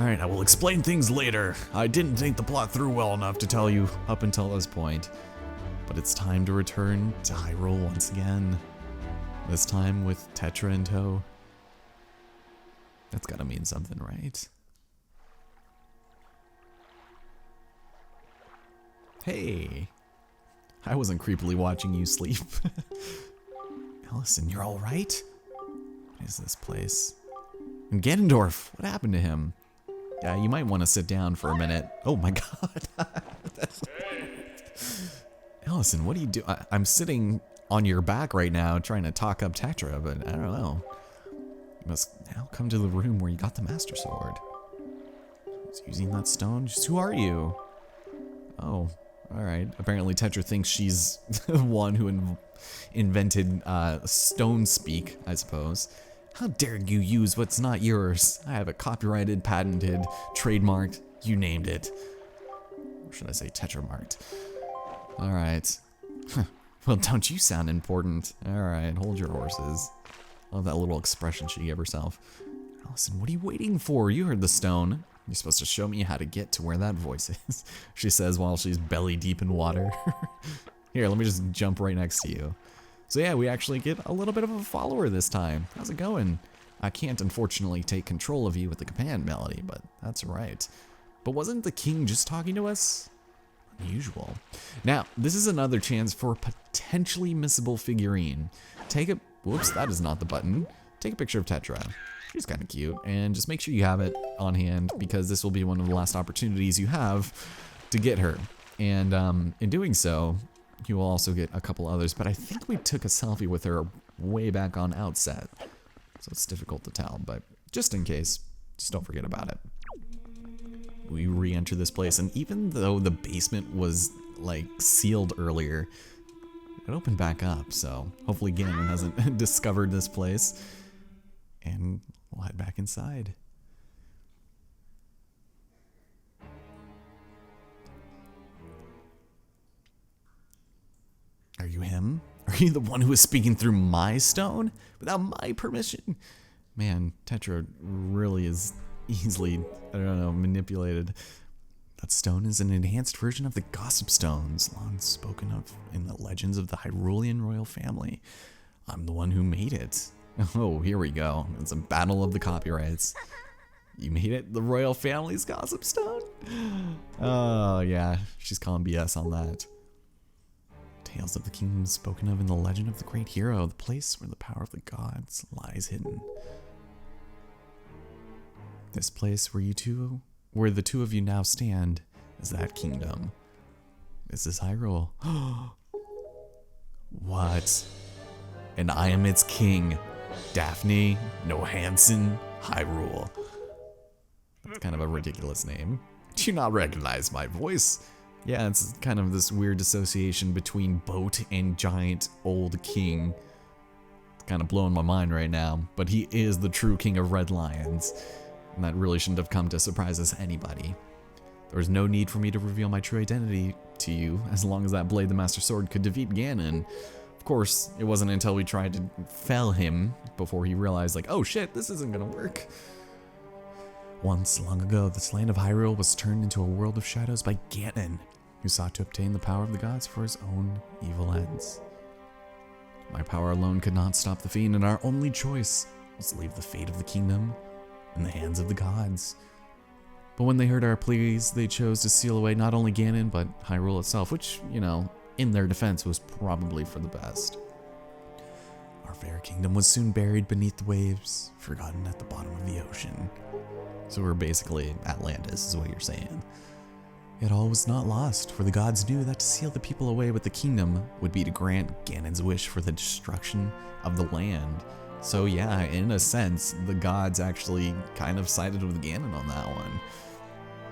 Alright, I will explain things later. I didn't think the plot through well enough to tell you up until this point. But it's time to return to Hyrule once again. This time with Tetra in tow. That's gotta mean something, right? Hey! I wasn't creepily watching you sleep. Allison, you're alright? What is this place? And Ganondorf, what happened to him? Yeah, you might want to sit down for a minute. Oh my god. Allison, what do you do? I'm sitting on your back right now trying to talk up Tetra, but I don't know. You must now come to the room where you got the Master Sword. Who's using that stone? Just who are you? Oh, alright. Apparently Tetra thinks she's the one who invented stone speak, I suppose. How dare you use what's not yours? I have it copyrighted, patented, trademarked, you named it. Or should I say Tetramarked? Alright. Well, don't you sound important. Alright, hold your horses. Love that little expression she gave herself. Allison, what are you waiting for? You heard the stone. You're supposed to show me how to get to where that voice is, she says while she's belly deep in water. Here, let me just jump right next to you. So yeah, we actually get a little bit of a follower this time. How's it going? I can't unfortunately take control of you with the command melody, but that's right. But wasn't the king just talking to us? Unusual. Now, this is another chance for a potentially missable figurine. Whoops, that is not the button. Take a picture of Tetra. She's kind of cute, and just make sure you have it on hand because this will be one of the last opportunities you have to get her. And in doing so, you will also get a couple others, but I think we took a selfie with her way back on Outset, so it's difficult to tell, but just in case, just don't forget about it. We re-enter this place, and even though the basement was like sealed earlier, it opened back up, so hopefully Ganon hasn't discovered this place, and we'll head back inside. Are you him? Are you the one who is speaking through my stone without my permission? Man, Tetra really is easily, I don't know, manipulated. That stone is an enhanced version of the Gossip Stones, long spoken of in the legends of the Hyrulean royal family. I'm the one who made it. Oh, here we go. It's a battle of the copyrights. You made it? The royal family's Gossip Stone? Oh, yeah. She's calling BS on that. Tales of the kingdom spoken of in the legend of the great hero, the place where the power of the gods lies hidden. This place where the two of you now stand, is that kingdom. This is Hyrule. What? And I am its king, Daphne Nohansen Hyrule. That's kind of a ridiculous name. Do you not recognize my voice? Yeah, it's kind of this weird association between boat and giant old king. It's kind of blowing my mind right now, but he is the true king of Red Lions, and that really shouldn't have come to surprise us anybody. There was no need for me to reveal my true identity to you, as long as that blade the Master Sword could defeat Ganon. Of course, it wasn't until we tried to fell him before he realized, like, oh shit, this isn't gonna work. Once, long ago, this land of Hyrule was turned into a world of shadows by Ganon, who sought to obtain the power of the gods for his own evil ends. My power alone could not stop the fiend, and our only choice was to leave the fate of the kingdom in the hands of the gods. But when they heard our pleas, they chose to seal away not only Ganon, but Hyrule itself, which, you know, in their defense was probably for the best. Our fair kingdom was soon buried beneath the waves, forgotten at the bottom of the ocean. So we're basically Atlantis, is what you're saying. Yet all was not lost, for the gods knew that to seal the people away with the kingdom would be to grant Ganon's wish for the destruction of the land. So yeah, in a sense, the gods actually kind of sided with Ganon on that one.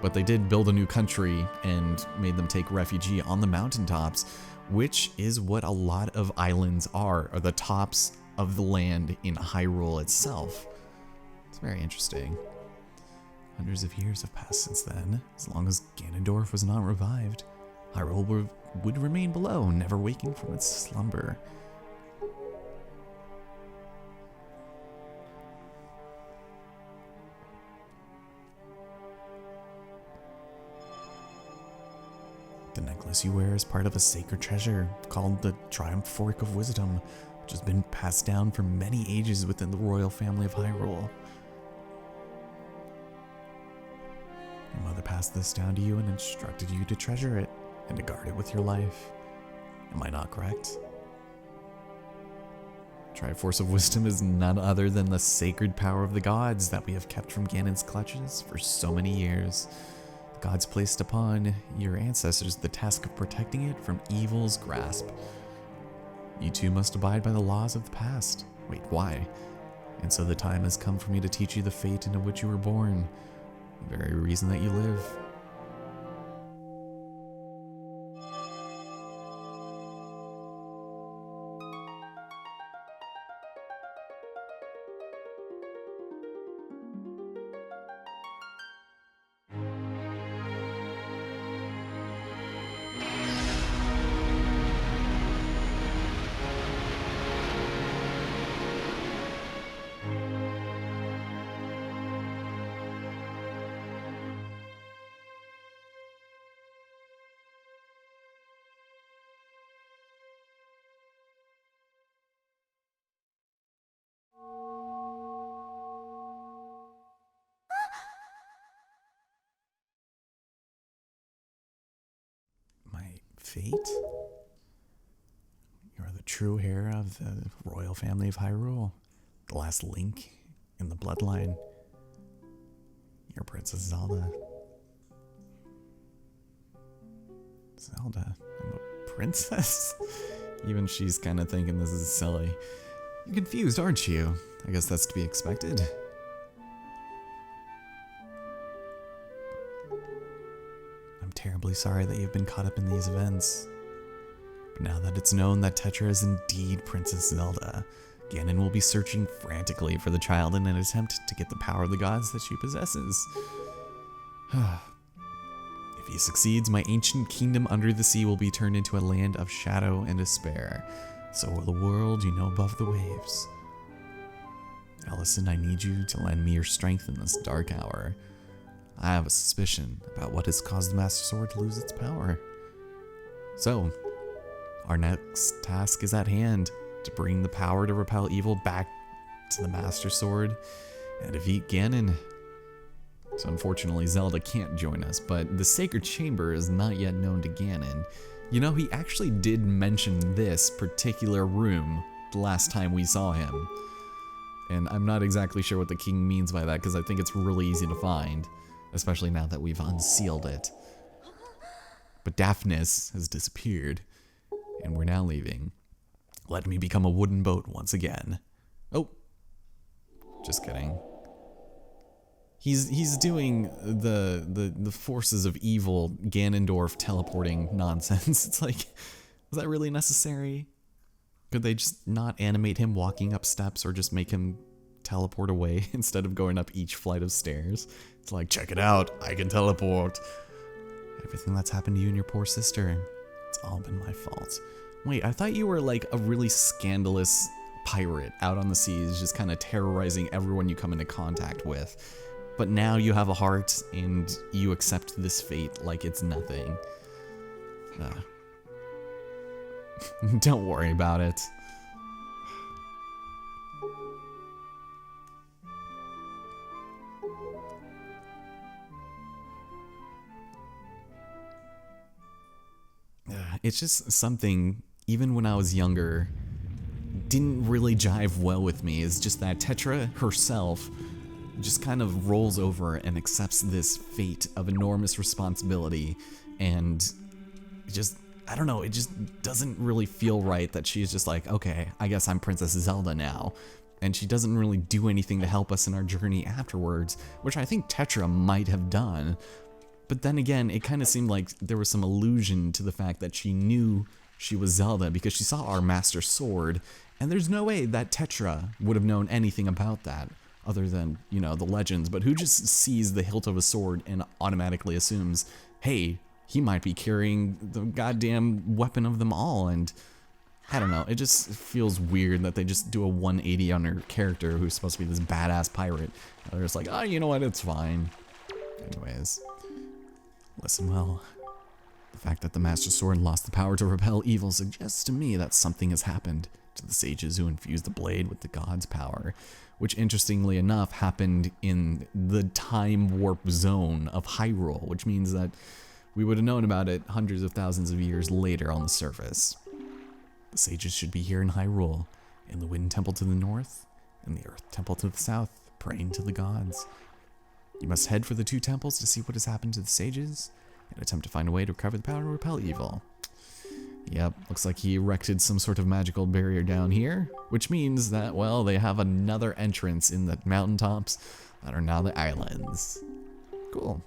But they did build a new country and made them take refuge on the mountaintops, which is what a lot of islands are the tops of the land in Hyrule itself. It's very interesting. Hundreds of years have passed since then. As long as Ganondorf was not revived, Hyrule would remain below, never waking from its slumber. The necklace you wear is part of a sacred treasure called the Triumph Fork of Wisdom, which has been passed down for many ages within the royal family of Hyrule. Your mother passed this down to you and instructed you to treasure it and to guard it with your life. Am I not correct? Triforce of Wisdom is none other than the sacred power of the gods that we have kept from Ganon's clutches for so many years. The gods placed upon your ancestors the task of protecting it from evil's grasp. You too must abide by the laws of the past. Wait, why? And so the time has come for me to teach you the fate into which you were born, the very reason that you live. My fate? You are the true heir of the royal family of Hyrule, the last link in the bloodline. You're Princess Zelda. Zelda? I'm a princess? Even she's kind of thinking this is silly. You're confused, aren't you? I guess that's to be expected. I'm terribly sorry that you've been caught up in these events. But now that it's known that Tetra is indeed Princess Zelda, Ganon will be searching frantically for the child in an attempt to get the power of the gods that she possesses. If he succeeds, my ancient kingdom under the sea will be turned into a land of shadow and despair. So will the world you know above the waves. Ellison, I need you to lend me your strength in this dark hour. I have a suspicion about what has caused the Master Sword to lose its power. So, our next task is at hand, to bring the power to repel evil back to the Master Sword and defeat Ganon. So unfortunately, Zelda can't join us, but the Sacred Chamber is not yet known to Ganon. You know, he actually did mention this particular room the last time we saw him. And I'm not exactly sure what the king means by that, because I think it's really easy to find, especially now that we've unsealed it. But Daphnis has disappeared, and we're now leaving. Let me become a wooden boat once again. Oh, just kidding. He's doing the forces of evil Ganondorf teleporting nonsense. It's like, was that really necessary? Could they just not animate him walking up steps or just make him teleport away instead of going up each flight of stairs? It's like, check it out, I can teleport. Everything that's happened to you and your poor sister, it's all been my fault. Wait, I thought you were like a really scandalous pirate out on the seas, just kind of terrorizing everyone you come into contact with. But now you have a heart and you accept this fate like it's nothing. Don't worry about it. It's just something, even when I was younger, didn't really jive well with me. It's just that Tetra herself just kind of rolls over and accepts this fate of enormous responsibility, and just, I don't know, it just doesn't really feel right that she's just like, okay, I guess I'm Princess Zelda now. And she doesn't really do anything to help us in our journey afterwards, which I think Tetra might have done. But then again, it kind of seemed like there was some allusion to the fact that she knew she was Zelda because she saw our Master Sword, and there's no way that Tetra would have known anything about that other than, you know, the legends. But who just sees the hilt of a sword and automatically assumes, hey, he might be carrying the goddamn weapon of them all? And I don't know, it just feels weird that they just do a 180 on her character who's supposed to be this badass pirate. They're just like, oh, you know what, it's fine. Anyways, listen well. The fact that the Master Sword lost the power to repel evil suggests to me that something has happened to the sages who infused the blade with the god's power, which interestingly enough happened in the time warp zone of Hyrule, which means that we would have known about it hundreds of thousands of years later on the surface. The sages should be here in Hyrule, in the Wind Temple to the north, and the Earth Temple to the south, praying to the gods. You must head for the two temples to see what has happened to the sages, and attempt to find a way to recover the power to repel evil. Yep, looks like he erected some sort of magical barrier down here, which means that, well, they have another entrance in the mountaintops that are now the islands. Cool.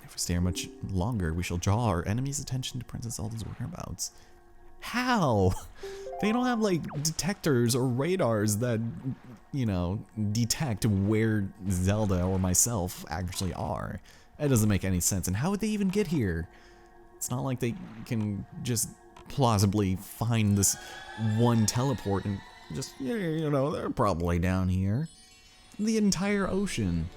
If we stay here much longer, we shall draw our enemy's attention to Princess Zelda's whereabouts. How? They don't have, like, detectors or radars that, you know, detect where Zelda or myself actually are. That doesn't make any sense. And how would they even get here? It's not like they can just plausibly find this one teleport and just, you know, they're probably down here. The entire ocean.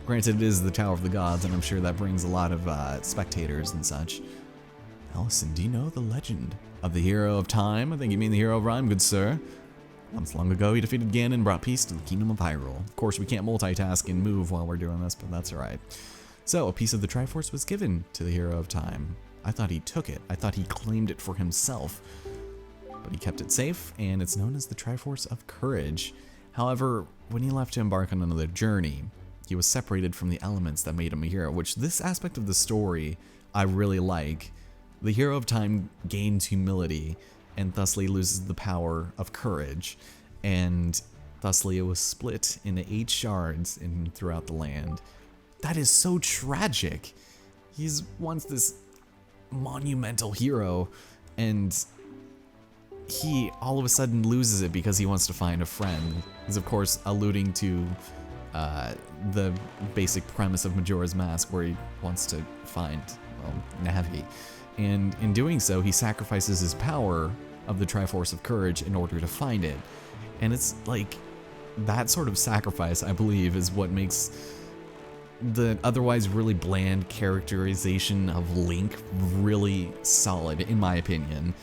Granted, it is the Tower of the Gods, and I'm sure that brings a lot of spectators and such. Allison, do you know the legend of the Hero of Time? I think you mean the Hero of Rhyme, good sir. Once long ago, he defeated Ganon and brought peace to the Kingdom of Hyrule. Of course, we can't multitask and move while we're doing this, but that's alright. So, a piece of the Triforce was given to the Hero of Time. I thought he took it. I thought he claimed it for himself. But he kept it safe, and it's known as the Triforce of Courage. However, when he left to embark on another journey, he was separated from the elements that made him a hero, which this aspect of the story I really like. The Hero of Time gains humility, and thusly loses the power of courage, and thusly it was split into 8 shards throughout the land. That is so tragic. He's once this monumental hero, and he all of a sudden loses it because he wants to find a friend. He's of course alluding to the basic premise of Majora's Mask, where he wants to find, well, Navi. And in doing so, he sacrifices his power of the Triforce of Courage in order to find it. And it's like, that sort of sacrifice, I believe, is what makes the otherwise really bland characterization of Link really solid, in my opinion.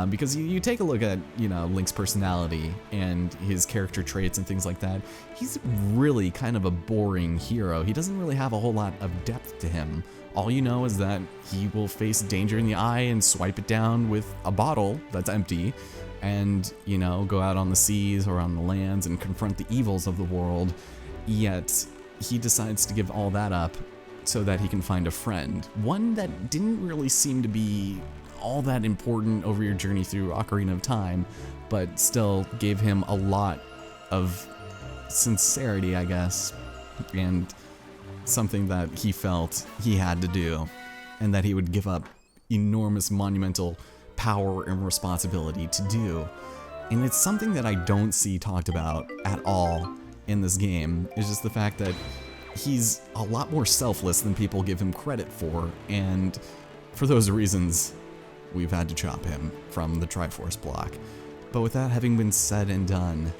Because you take a look at, you know, Link's personality and his character traits and things like that, he's really kind of a boring hero. He doesn't really have a whole lot of depth to him. All you know is that he will face danger in the eye and swipe it down with a bottle that's empty, and, you know, go out on the seas or on the lands and confront the evils of the world. Yet he decides to give all that up so that he can find a friend. One that didn't really seem to be all that important over your journey through Ocarina of Time, but still gave him a lot of sincerity, I guess, and something that he felt he had to do, and that he would give up enormous monumental power and responsibility to do. And it's something that I don't see talked about at all in this game. It's just the fact that he's a lot more selfless than people give him credit for, and for those reasons, we've had to chop him from the Triforce block. But with that having been said and done,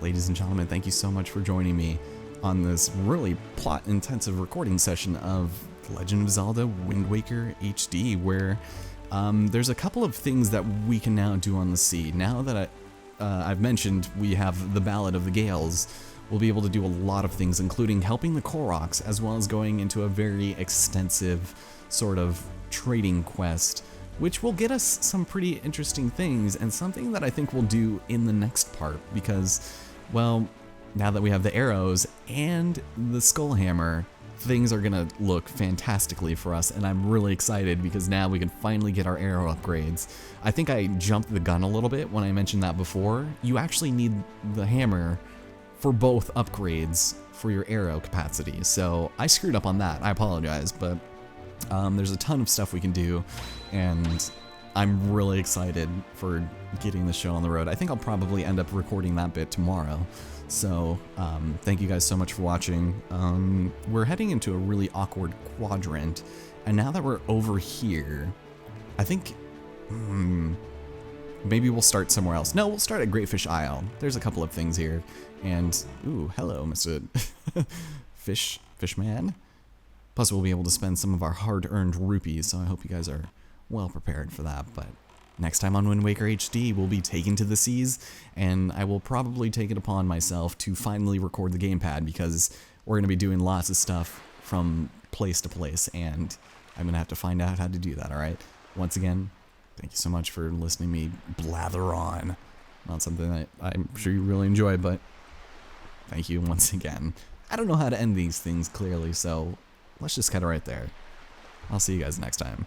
ladies and gentlemen, thank you so much for joining me on this really plot-intensive recording session of Legend of Zelda Wind Waker HD, where there's a couple of things that we can now do on the sea. Now that I've mentioned we have the Ballad of the Gales, we'll be able to do a lot of things, including helping the Koroks, as well as going into a very extensive sort of trading quest, which will get us some pretty interesting things, and something that I think we'll do in the next part, because, well, now that we have the arrows and the skull hammer, things are gonna look fantastically for us, and I'm really excited because now we can finally get our arrow upgrades. I think I jumped the gun a little bit when I mentioned that before. You actually need the hammer for both upgrades for your arrow capacity, so I screwed up on that. I apologize, but there's a ton of stuff we can do, and I'm really excited for getting the show on the road. I think I'll probably end up recording that bit tomorrow. So, thank you guys so much for watching. We're heading into a really awkward quadrant, and now that we're over here, I think, maybe we'll start somewhere else. No, we'll start at Great Fish Isle. There's a couple of things here, and, ooh, hello, Mr. Fishman. Plus, we'll be able to spend some of our hard-earned rupees, so I hope you guys are well prepared for that. But next time on Wind Waker HD, we'll be taken to the seas, and I will probably take it upon myself to finally record the gamepad, because we're going to be doing lots of stuff from place to place, and I'm going to have to find out how to do that, alright? Once again, thank you so much for listening to me blather on. Not something that I'm sure you really enjoy, but thank you once again. I don't know how to end these things clearly, so let's just cut it right there. I'll see you guys next time.